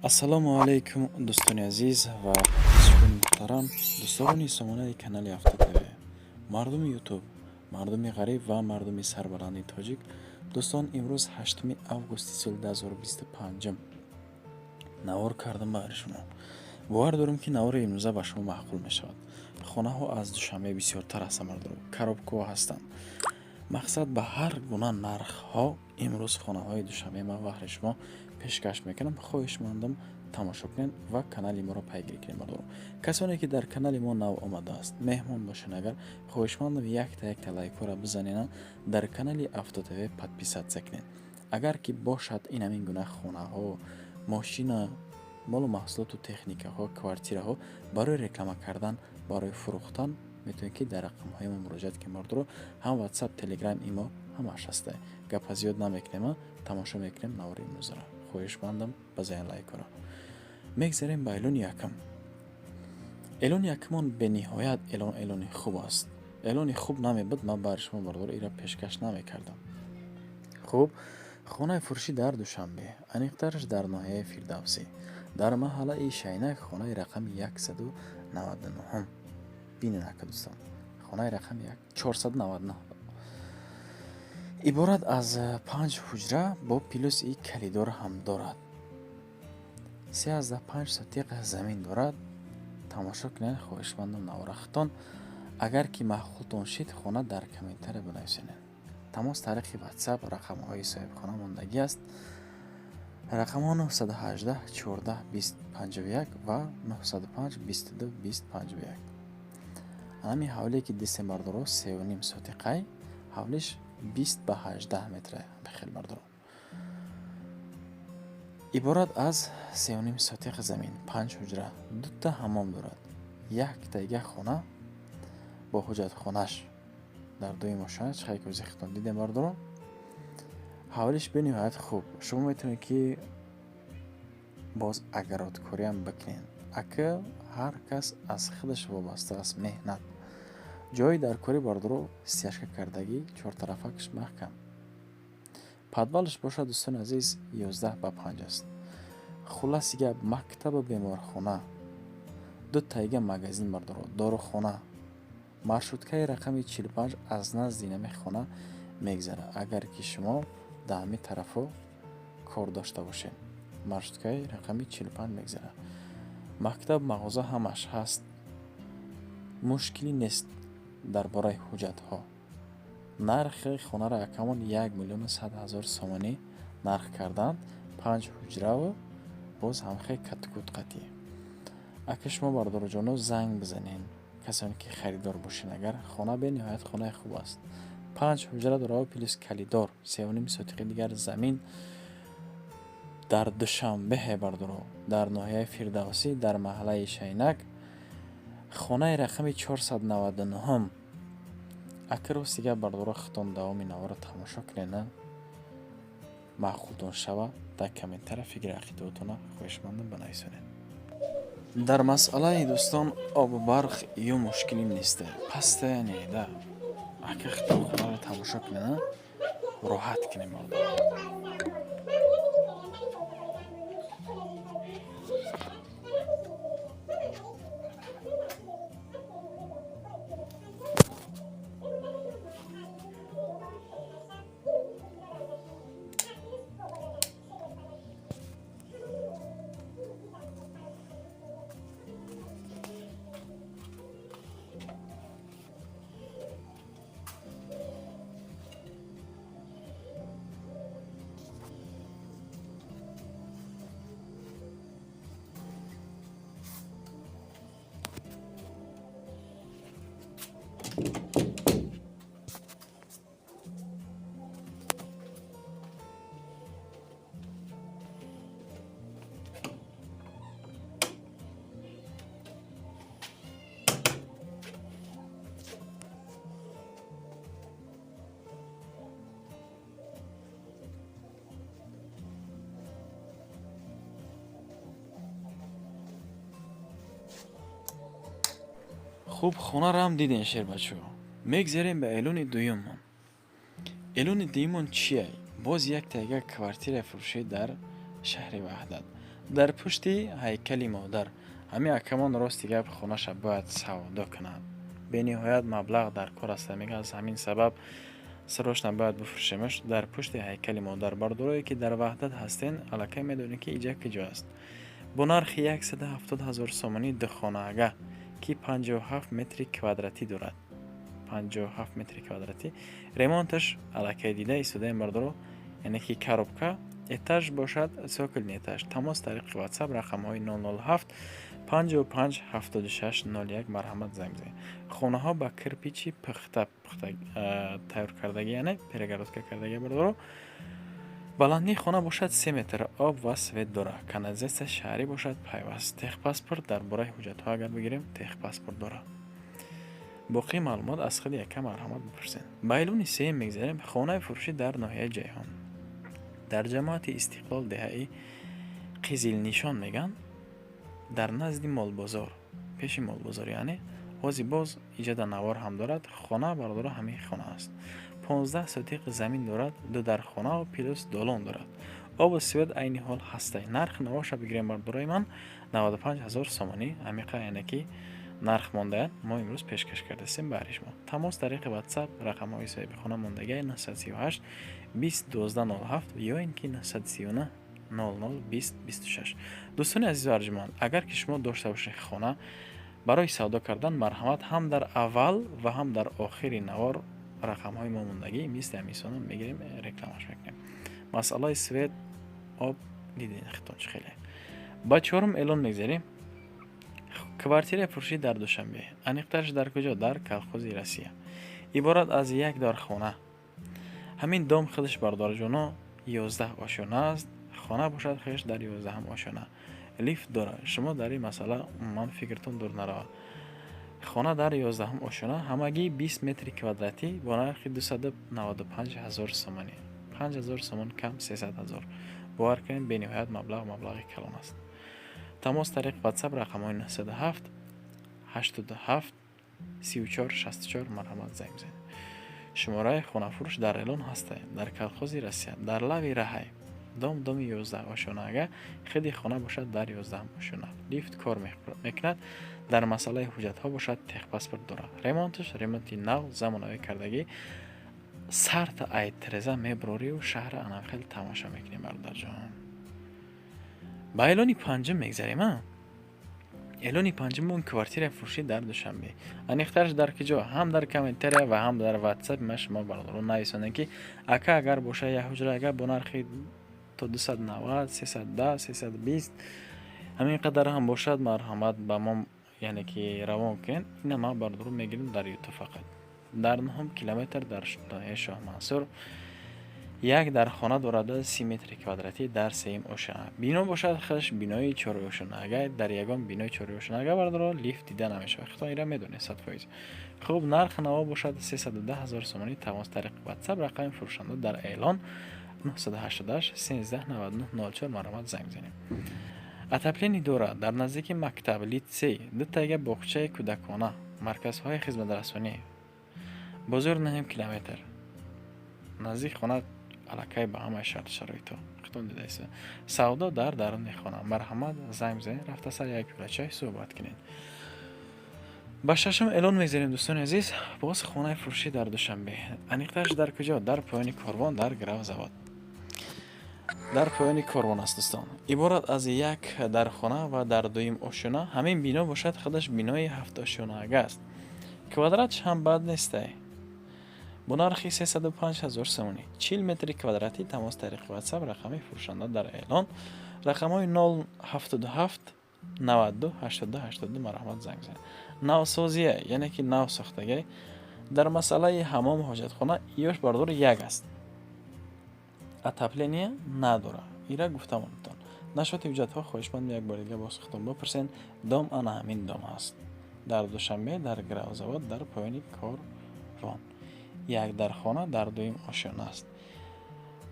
ассалому алайкум дӯстони азиз ва ҳизбони муҳтарам, дӯстдорони сомонаи канали Автотв, мардуми ютуб, мардуми ғариб ва мардуми сарбаланди тоҷик. Дӯстон, имрӯз 8 августи соли 2025 навор кардам баъри шумо. бовар дорам ки навори имрӯза ба шумо маъқул мешавад. хонаҳо аз душанбе бисёртар ҳастанд, мардуро коробкаҳо ҳастанд. мақсад ба ҳар гуна нархҳо имрӯз хонаҳои душанбе ма баҳри шумо пешкаш мекунам. хоҳишмандам тамошо кунед ва канали моро пайгирӣ кунед. мардуро касоне ки дар канали мо нав омадааст, меҳмон бошед, агар хоҳишмандам якта лайкора бизанена, дар канали Автотв подписатсия кунед. агар ки бошад ин ҳамин гуна хонаҳо, мошина, молу маҳсулоту техникаҳо, квартираҳо барои реклама кардан, барои фурӯхтан, метавонед ки дар рақамҳои мо муроҷиат кунед. мардуро ҳам ватсап, телеграм, имо ҳамаш ҳастае. гапа зиёд намекунем, тамошо мекунем навори имрӯзаро. хоҳишмандам базани лайкора. мегзарем ба эълони якум. эълони якумон бениҳоят эълони хуб аст. эълони хуб намебуд, ман баъри шумо мардуро ира пешкаш намекардам. хуб, хонаи фурӯшӣ дар душанбе, аниқтараш дар ноҳияи фирдавсӣ, дар маҳаллаи Шайнак, хонаи рақами 199. бинен ака дӯстон, хонаи рақами 499 иборат аз 5 ҳуҷра бо плюси калидор ҳам дорад. 35 сотиқ замин дорад. тамошо кунед, хоҳишмандам наворахтон. агар ки маъқултон шид, хона дар комментария бинависед. тамос тариқи ватсап, рақамҳои соҳибхона мондагӣ аст. рақамҳо 918 14 20 51 ва 905 22 20 51. ҳамин ҳавле ки дисте мардуро 3.5 сотиқай, ҳавлиш 20 ба 18 метре. бихел мардуро иборат аз 3.5 сотиқ замин, 5 ҳуҷра, 2 ҳаммом дорад, 1 хона бо ҳуҷҷатхонаш дар дуи мошина. чихай ки ӯзихтон дидем мардуро, ҳавлиш бениҳоят хуб. шумо метавонед ки боз агародкориам бикунед. ака ҳар кас аз худаш вобаста аст, меҳнат. ҷои дар кори мардуро стяжка кардагӣ, чортарафакаш маҳкам. подвалш бошад дӯстони азиз 11 ба 5 аст. хулоси гап, мактабу беморхона, 2 магазин мардуро, дорухона, маршруткаи рақами 45 аз назди инаме хона мегзара. агар ки шумо дар ҳамин тарафо кор дошта бошед, маршруткаи рақами 45 мегзара. мактаб, мағоза ҳамаш ҳаст. мушкилӣ нест дар бораи ҳуҷҷатҳо. нархи хонаро акамон 1,100,000 сомонӣ нарх карданд. 5 ҳуҷраву боз ҳамхе катукут қатӣ. ака шумо бардороҷоно занг бизанед, касоне ки харидор бошед. агар хона бениҳоят хонаи хуб аст, 5 ҳуҷра дорад плюс калидор, 3.5 сотиқи дигар замин дар душанбе бардоро, дар ноҳияи фирдавсӣ, дар маҳаллаи Шайнак, хонаи рақами 499. ака ростига бардоро хитон давоми наворо тамошо кунед, маъқултон шава, дар комментария фикри ақидотона хоҳишмандам бинависонед. дар масъалаи дӯстон обу барқ ё мушкилӣ несте, пасте неда. ака хитон хонаро тамошо кунед, роҳат кунед мардуро. хуб, хонараам диден шербачо. мегзарем ба эълони дуюмон. эълони дуюмон чие? боз як квартира фурӯшӣ дар شهر وحدت. در پشت هیکل مادر همین اکمان راستی گپ خونش باید سودا کند. به نهایت مبلغ در کار است. میگه از همین سبب سروش نباید بفروشیمش. در پشت هیکل مادر بردارایی که در وحدت هستین الکی میدونی که اینجا کجا است. با نرخ 170,000 سومانی دو خانه که 57 متر کوادراتی دارد. 57 متر کوادراتی. ремонтش الکی دیده ایستاده بردارو، یعنی که коробка етаж бошад сокл етаж. тамос тариқи WhatsApp рақамҳои 007 55 76 01 марҳамат занг занед. хонаҳо ба кирпичи пухта тайёр кардагӣ, яъне перегородка кардагӣ бардоро. баландии хона бошад 3 метр. об ва свет дорад. канализатсия шаҳрӣ бошад пайваст. техпаспорт дар бораи ҳуҷҷатҳо агар бигирем техпаспорт дорад. боқӣ маълумот аз худи якам марҳамат бипурсед. ба эълони сеюм мегзарем. хонаи фурӯшӣ дар ноҳияи ҷайҳон дар ҷамоати истиқлол деҳаи қизилнишон меган, дар назди молбозор, пеши молбозор, яъне ҳози боз иҷода навор ҳам дорад. хона бардора ҳамин хона аст. 15 сотиқи замин дорад. ду дархонаву плюс долон дорад. обу свет айни ҳол ҳастай. нарх навоша бигирем бардораи ман 95,000 сомонӣ. ҳамиқа яъне ки нарх мондаяд мо имрӯз пешкаш кардастем баҳри шумо. тамос тариқи WhatsApp рақамҳои соҳиби хона мондагии 938 20 12 07 ё ин ки 939 00 20 26. дӯстони азизу арҷуманд, агар ки шумо дошта бошед хона барои савдо кардан, марҳамат ҳам дар аввал ва ҳам дар охири навор рақамҳои мо мондагӣ мисли ҳамисона мегирем, рекламаш мекунем. масъалаи свет, об дидин хитончи хеле. ба чорум эълон мегзарем. квартираи фурӯшӣ дар Душанбе. аниқтарш дар куҷо? дар колхози Россия. иборат аз як дархона. ҳамин дом худаш бардорҷоно 11 ошёна аст. хона бошад хеш дар 11 ошёна. лифт дорад. шумо дар ин масъала умуман фикртон дур наравад. хона дар 11 ошёна, ҳамагӣ 20 метри квадратӣ бо нархи 295,000 сомонӣ. 5,000 сомон кам 300,000. бовар кунед, бениҳоят маблағи калон аст. тамос тариқи WhatsApp рақамҳои 907 87 34 64 марҳамат занг занед. шумораи хонафурӯш дар эълон ҳастаед. дар колхози Россия, дар лави раҳай. доми 11 ошёнага. хиди хона бошад дар 11 ошёна. лифт кор мекунад. дар масъалаи ҳуҷҷатҳо бошад техпаспорт дорад. ремонти нав замонавӣ кардагӣ. сарта айтреза меброриву шаҳра анахел тамошо мекунем бародарҷон. ба эълони панҷум мегзарем. эълони панҷум он квартираи фурӯшӣ дар Душанбе. аниқтарш дар куҷо? ҳам дар комментария ва ҳам дар WhatsApp ма шумо бардоро нависонед ки ака агар боша як ҳуҷра агар бо нархи то 290 310 320 ҳамин қадар ҳам бошад, марҳамат ба мо яъне ки равон кунед. ина ма бардоро мегирем дар YouTube фақат. дар 9 километр дар ноҳияи Шоҳмансур як дархона дорад 30 метри квадратӣ дар сеюм ошона. бино бошад худаш бинои 4 ошонага. дар ягон бинои 4 ошонага бардоро лифт дида намешавад. худо ира медонед 100%. хуб, нарх наво бошад 310,000 сомонӣ. тамос тариқи WhatsApp рақами фурӯшанда дар эълон 988 13 99 04 марҳамат занг занед. отопление дорад. дар наздики мактаб, литсей, ду тайга боғчаи кӯдакона, марказҳои хизматрасонӣ. бозор 9 километр. наздик хона алакай ба ҳамаи шарту-шароитҳо. хитон дидаисӣ. савдо дар даруни хона. марҳамат занг занед. рафта сар як пиёла чай суҳбат кунед. ба шашум эълон мегзарем дӯстони азиз. боз хонаи фурӯшӣ дар Душанбе. аниқтарш дар куҷо? дар поёни корвон, дар гравзавод. дар поёни корвон аст дӯстон. иборат аз як дархона ва дар дуюм ошёна. ҳамин бино бошад худаш бинои 7 ошёнага аст. квадратш ҳам бад нестай. бо нархи 305,000 сомонӣ. 40 метри квадратӣ. тамос тариқи WhatsApp рақами фурӯшанда дар эълон. рақамҳои 077 92 82 82 марҳамат занг занед. навсозия, яъне ки нав сохтагӣ. дар масъалаи ҳамом ҳоҷатхона ёш бардор як аст. отопление надора. ира гуфтамонтон. нашоти ҳуҷҷатҳо хоҳишманд як бори дига боз хитон бипурсен. дом ана ҳамин дом аст. дар Душанбе, дар гравзавод, дар поёни корвон. як дархона дар дуюм ошёна аст.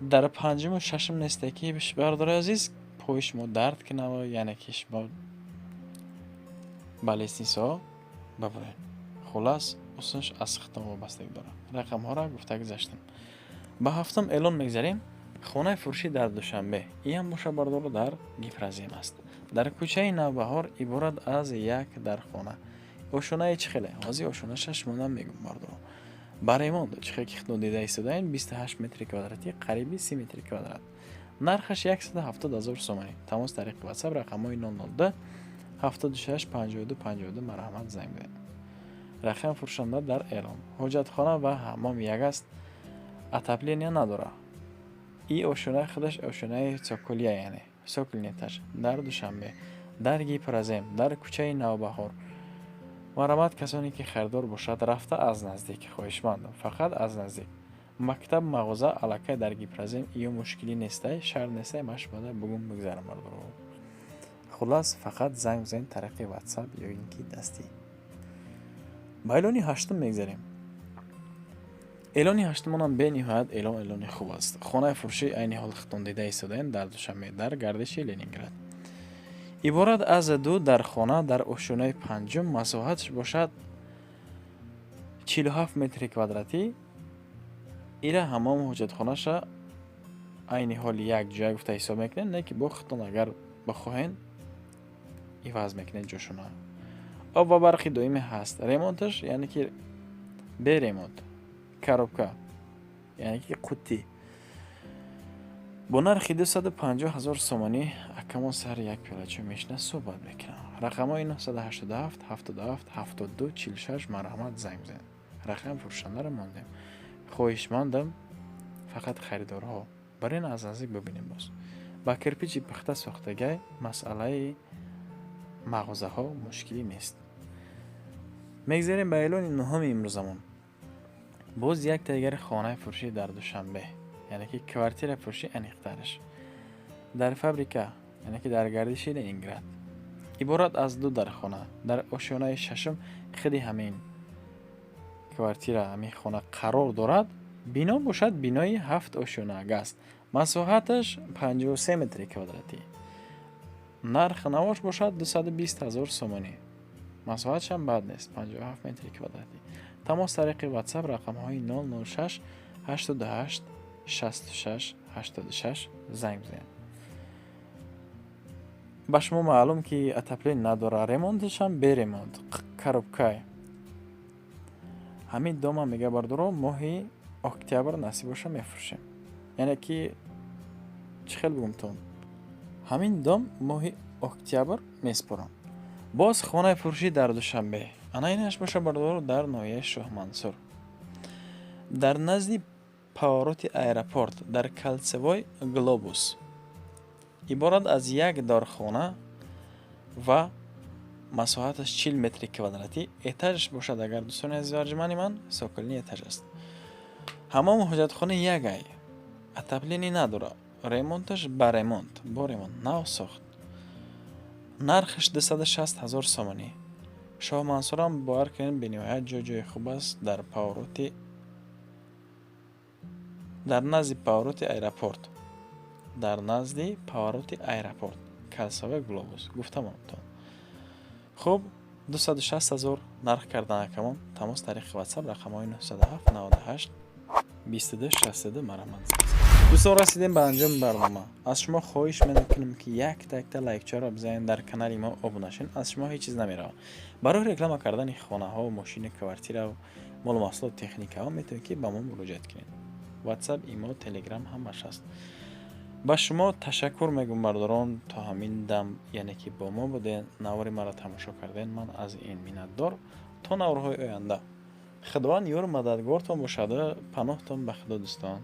дар панҷуму шашум несте ки бардораи азиз пои шумо дард кунава, яъне ки шумо ба лестнисаҳо бабуред. хулас усунш аз хитон вобастагӣ дорад. рақамҳоро гуфта гузаштем. ба ҳафтум эълон мегзарем. хонаи фурӯшӣ дар Душанбе ин ҳам бошабардор дар Гифразим аст. Дар кӯчаи Навбаҳор иборат аз як дархона. Ошунаи чӣ хеле? Ҳозир ошунаша шумодан мегӯм бардор. Ба ремонт чӣ хеле ки худтон дида истодаин 28 метри квадратӣ қариби 30 метри квадрат. Нархаш 170,000 сомонӣ. Тамос тариқи WhatsApp рақамҳои 002 76 52 52 марҳамат занг бизанед. Рақам фурӯшанда дар эълон. Ҳоҷатхона ва ҳаммом як аст. Отопление надора. И ошунаи худаш ошунаи цоколия, яъне соколни этаж дар Душанбе, дар Гипразем, дар кӯчаи Навбаҳор. Марҳамат касоне ки харидор бошад рафта аз наздик, хоҳишмандам, фақат аз наздик. Мактаб, мағоза аллакай дар Гипразем ё мушкилӣ нестай, шарт нестай, машбада бугум бигзарам бардор. Хулас фақат занг бизанед тариқи WhatsApp ё ин ки дастӣ. Ба эълони ҳаштум мегзарем. Эълони ҳаштумонам бениҳоят эълони хуб аст. Хонаи фурӯшӣ айни ҳол худтон дида истодаен дар Душанбе, дар гардиши Ленинград. Иборат аз ду дархона дар ошунаи панҷум, масоҳатш бошад 47 метри квадратӣ. Ира ҳаммом ҳоҷатхонаша айни ҳоли як ҷоя гуфта ҳисоб мекунед, не ки бо худтон агар бихоҳен иваз мекунед ҷошуна. Об ва барқи доимӣ ҳаст. Ремонташ яъне ки бе ремонт. Коробка, яъне ки қуттӣ. Бо нархи 250,000 сомонӣ акамон сар як пиёла чой мешина суҳбат мекунам. Рақамҳои 987 77 72 46 марҳамат занг бизанед. Рақами фурӯшандаро мондем. Хоҳишмандам, фақат харидорҳо барин аз наздик бибинем. Боз ба кирпичи пухта сохтагай масъалаи мағозаҳо мушкилӣ нест. Мегзарем ба эълони нуҳуми имрӯзамон. Боз як тайгари хонаи фурӯшӣ дар Душанбе, яъне ки квартира фурӯшӣ аниқтараш. Дар фабрика, яъне ки дар гардиши Ленинград. Иборат аз ду дархона. Дар ошонаи шашум худи ҳамин квартира, ҳамин хона қарор дорад. Бино бошад бинои 7 ошонаг аст. Масоҳаташ 53 метри квадратӣ. Нарх навош бошад 220,000 сомонӣ. Масоҳатшам бад нест, 57 метри квадратӣ. Тамос тариқи WhatsApp рақамҳои 006 88 66 86 занг бизанед. ба шумо маълум ки отопление надора, ремонташам бе ремонт, коробкай. Ҳамин дома мега бардоро моҳи октябр насибоша мефурӯшем. Яъне ки чӣ хел бугумтон? Ҳамин дом моҳи октябр меспорам. Боз хонаи фурӯшӣ дар Душанбе. Анаинаш боша бардоро дар ноҳияи Шоҳмансур. Дар назди повороти аэропорт дар Калцевой Глобус. Иборат аз як дорхона ва масоҳаташ 40 метри квадратӣ. Этажш бошад, агар дӯстони азизи арҷумани ман, соколини этаж аст. Ҳаммом ҳоҷатхона ягай. Отопление надора. Ремонташ ба ремонт, бо ремонт нав сохт. Нархаш 260,000 сомонӣ. Шоҳмансурам бовар кунед бениҳоят ҷои хуб аст дар повороти дар назди повороти аэропорт. Дар назди повороти аэропорт. Калцевой Глобус. Гуфтамонтон. Хуб, 260,000 нарх кардан акамон. Тамос тариқи WhatsApp рақамҳои 907 98 22 62 марҳамат. дӯстон, расидем ба анҷоми барнома. Аз шумо хоҳиш мекунем ки як такта лайкчаро бизанед, дар канали мо обуна шавед. Аз шумо ҳеҷ чиз намеравад. Барои реклама кардани хонаҳо, мошини, квартира, молу маҳсулот, техникаҳо метавонед ки ба мо муроҷиат кунед. WhatsApp, имо, Telegram ҳамаш аст. ба шумо ташаккур мегӯям бардорон, то ҳамин дам, яъне ки бо мо буден, навори маро тамошо карден. Ман аз ин миннатдор. То наврҳои оянда. Худованд ёру мададгортон бошад. Паноҳтон ба худо дӯстон.